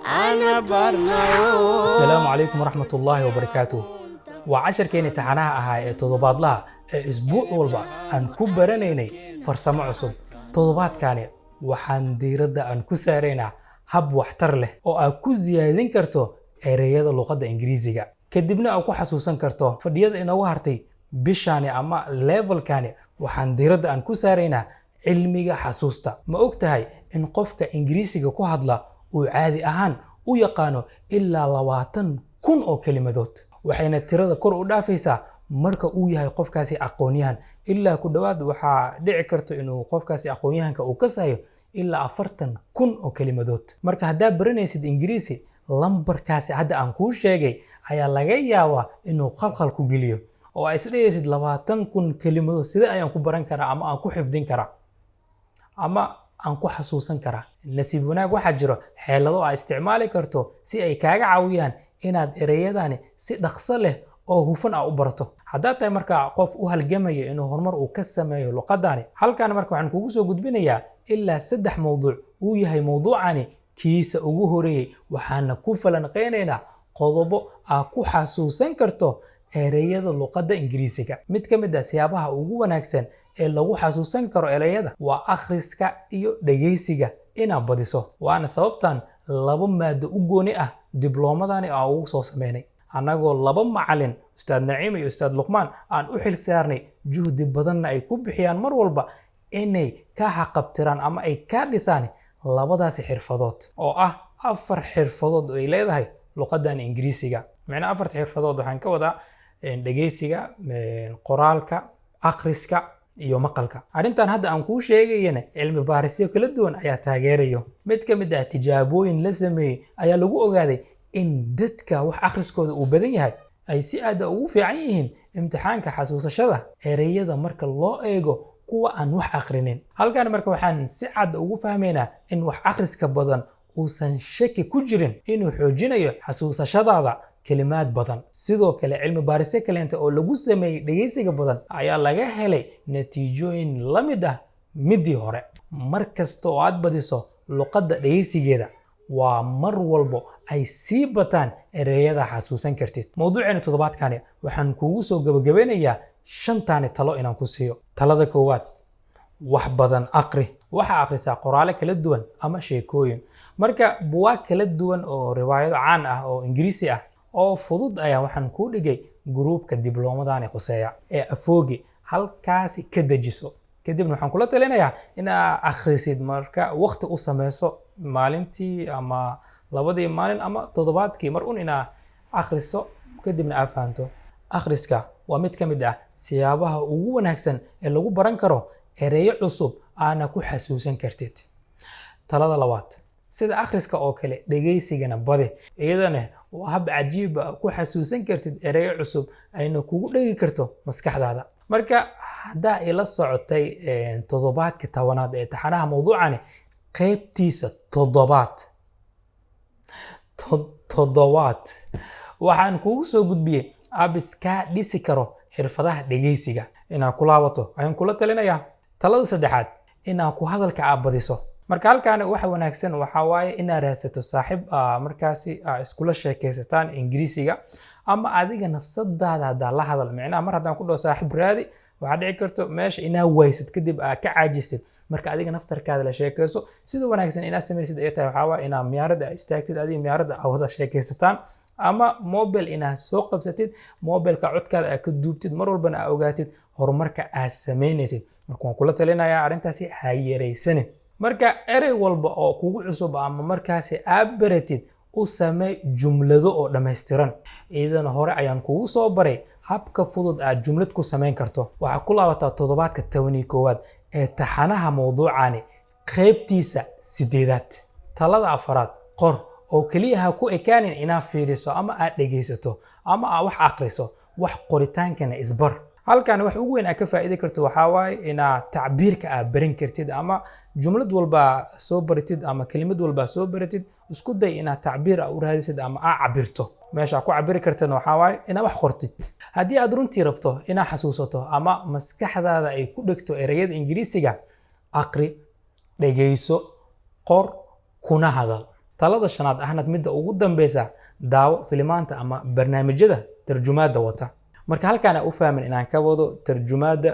أنا برناو. السلام عليكم ورحمة الله وبركاته. وعشر كيني تحناها هاي تضباط لها اسبوع والبا ان كبرانيني فرسمة عصب تضباط كاني وحان ديردا ان كسارينا هب waxtar leh oo aad ku ziyaadin karto ereyada luqadda Ingiriisiga kadibna aad ku xasuusan karto fadhiyada inoogu hartay bishaani ama levelkaani waxaan diirada aan ku saareynaa cilmiga xasuusta ma ogtahay in qofka Ingiriisiga ku hadla uu caadi ahaan u yaqaano ilaa 20,000 oo kelimadood waxayna tirada kor u dhaafaysaa marka uu yahay qofkaasi aqoonyahan ilaa ku dhawaad waxa dhici karto inuu qofkaasi aqoonyahanka uu ka sayo ilaa 40,000 oo kelimadood marka hadaa baranaysid Ingiriisi lambarkaasi hadda aan ku sheegay ayaa laga yaabaa inuu qalqal ku geliyo oo ay isdheeysid 20,000 kelimadood sida ayaan ku baran karaa ama aan ku xifdin karaa ama aan ku xasuusan karaa nasiib wanaag waxa jiro xeelado aad isticmaali karto si ay kaaga caawiyaan inaad ereyadani si dhaqso leh oo hufan u barato hadaa tahay marka qof u halgamaya inuu horumar uu ka sameeyo luqadani halkaan marka waxaan kugu soo gudbinayaa ilaa 3 mowduuc uu yahay mowduucani kiisa ugu horeeyay waxaana ku falanqeynaynaa qodobo aad ku xasuusan karto ereyada luqadda Ingiriisiga mid ka mid ah siyaabaha ugu wanaagsan ee lagu xasuusan karo ereyada waa akhriska iyo dhageysiga inaad badiso waana sababtan laba maado u gooni ah diblomadani aan ugu soo sameynay anagoo laba macallin ustaad Naciim iyo ustaad Luqmaan aan u xil saarnay juhdi badanna ay ku bixiyaan mar walba inay ka xaqabtiraan ama ay ka dhisaan labadaasi xirfadood oo ah 4 xirfadood oo ay leedahay luqaddan Ingiriisiga macna 4 xirfadood waxaan ka wadaa dhageysiga qoraalka akhriska iyo maqalka arintan hadda aan ku sheegayna cilmi baarisyo kala duwan ayaa taageerayo mid ka mid ah tijaabooyin la sameeyay ayaa lagu ogaaday in dadka wax akhriskooda uu badan yahay ay si aad ugu fiican yihiin imtixaanka xasuusashada ereyada marka loo eego kuwa aan wax akhrinin halkaan marka waxaan si cad ugu fahmeynaa in wax akhriska badan uusan shaki ku jirin inuu xoojinayo xasuusashadaada kalimaad badan sidoo kale cilmi baarisyo kale oo lagu sameeyay dhageysiga badan ayaa laga helay natiijooyin la mid ah midii hore markasta oo aad badiso luqadda dhageysigeeda waa mar walbo ay sii bataan ereyada xasuusan kartid mowduuceena toddobaadkani waxaan kugu soo gabagabeynayaa 5 talo inaan ku siiyo talada koowaad wax badan aqri waxa akhrisaa qoraale kala duwan ama sheekooyin marka buugaag kala duwan oo riwaayado caan ah oo Ingiriisi ah oo fudud ayaa waxaan ku dhigay groupka diblomadani qoseeya ee afoogi halkaasi ka dajiso kadibna waxaan kula talinayaa inaad akhrisid marka waqti u sameyso maalintii ama labadii maalin ama toddobaadkii mar inaad akhriso kadibna aad fahanto akhriska waa mid ka mid ah siyaabaha ugu wanaagsan ee lagu baran karo ereyo cusub aana ku xasuusan kartid talada labaad sida akhriska oo kale dhageysigana badi iyadana waa hab cajiib ah ku xasuusan kartid ereyo cusub ayna kugu dhagi karto maskaxdaada marka hadaa ila socotay toddobaadka 10aad ee taxanaha mowduucani qaybtiisa toddobaad waxaan kugu soo gudbiyay abiska dhisi karo xirfadaha dhageysiga inaad ku laabato ayaan kula talinayaa talada saddexaad inaad ku hadalka badiso marka halkaan waxa wanaagsan waxa waaye inaad raadsato saaxiib markaasi iskula sheekaysataan Ingiriisiga ama adiga nafsadaada hada la hadal macnaha mar hadaan ku dhaw saaxiib raadi waxa dhici karto meesha inaa waysid kadib ka caajistid marka adiga naftarkaada la sheekayso sida wanaagsan inaad samaysid ay tahay waxa waa inaad miyaarada istaagtid adiga miyaarada wada sheekaysataan ama mobile inaad soo qabsatid mobilka codkaada aad ka duubtid mar walbana aad ogaatid horumarka aad sameynaysid marka waan kula talinayaa arintaasi ha yareysanin marka erey walba oo kugu cusub ama markaasi aad baratid u samee jumlado oo dhameystiran iyadana hore ayaan kugu soo baray habka fudud aad jumlad ku sameyn karto waxa ku laabataa toddobaadka 11aad ee taxanaha mowduucani qaybtiisa 8aad talada afaraad qor oo kaliya ha ku ekaanin inaad fiiriso ama aad dhageysato ama aad wax akhriso wax qoritaankana isbar halkaan wax ugu weyn aad ka faa'iido karto waxa waaye inaad tacbiirka aad baran kartid ama jumlad walba soo baratid ama kelimad walba soo baratid isku day inaad tacbiir u raadisid ama aad cabirto meesha ku cabiri kartana waxa waaye inaad wax qortid haddii aad runtii rabto inaad xasuusato ama maskaxdaada ay ku dhigto ereyada Ingiriisiga aqri dhageyso qor kuna hadal. Talada shanaad ahna midda ugu dambeysa daawo filimaanta ama barnaamijyada tarjumaada wata. marka halkaan aan u fahmin inaan ka wado tarjumaada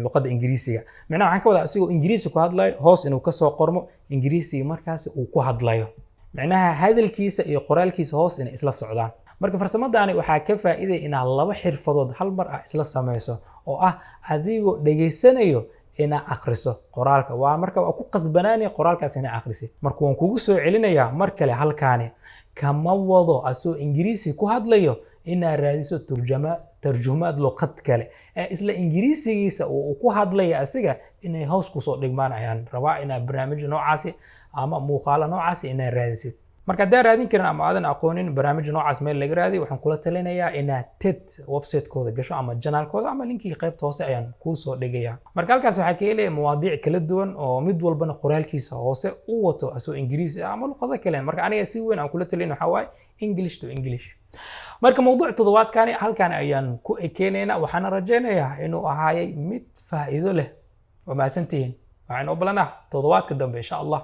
luqadda Ingiriisiga. Macnaheedu waxaan ka wadaa asigoo Ingiriisi ku hadlayo hoos inuu ka soo qormo Ingiriisiga markaas uu ku hadlayo. macnaha hadalkiisa iyo qoraalkiisa hoos inay isla socdaan. marka farsamadaani waxaa ka faa'iiday inaad laba xirfadood hal mar isla samayso oo ah adigoo dhageysanayo ina akhriso qoraalka. waa marka waa ku qasbanaanay qoraalkaas ina akhrisid. marka waan kugu soo celinayaa mar kale halkaani kama wado asoo Ingiriisi ku hadlayo ina raadiso tarjumaad luqad kale isla Ingiriisigiisa uu ku hadlaya asiga inay hoos ku soo dhigmaan ayaan rabaa ina barnaamij noocaasi ama muuqaal noocaasi ina raadisid. marka haddii raadin karin ama aadan aqoonin barnaamij noocaas meel laga raadiyo waxaan kula talinayaa inaad TED website-kooda gasho ama channel-kooda ama linkii qaybta hoose ayaan kuu soo dhigayaa. marka halkaas waxaa ka helaya mawaadiic kala duwan oo mid walbana qoraalkiisa hoose u wato asoo Ingiriisi ama luqado kale. marka aniga si weyn aan kula talin waxa waaye English to English. marka mowduuc toddobaadkani halkaan ayaan ku ekeenayna waxaan rajaynayaa inuu ahaayay mid faa'iido leh. waa mahadsantihiin. waxaan u balanaa toddobaadka dambe insha Allah.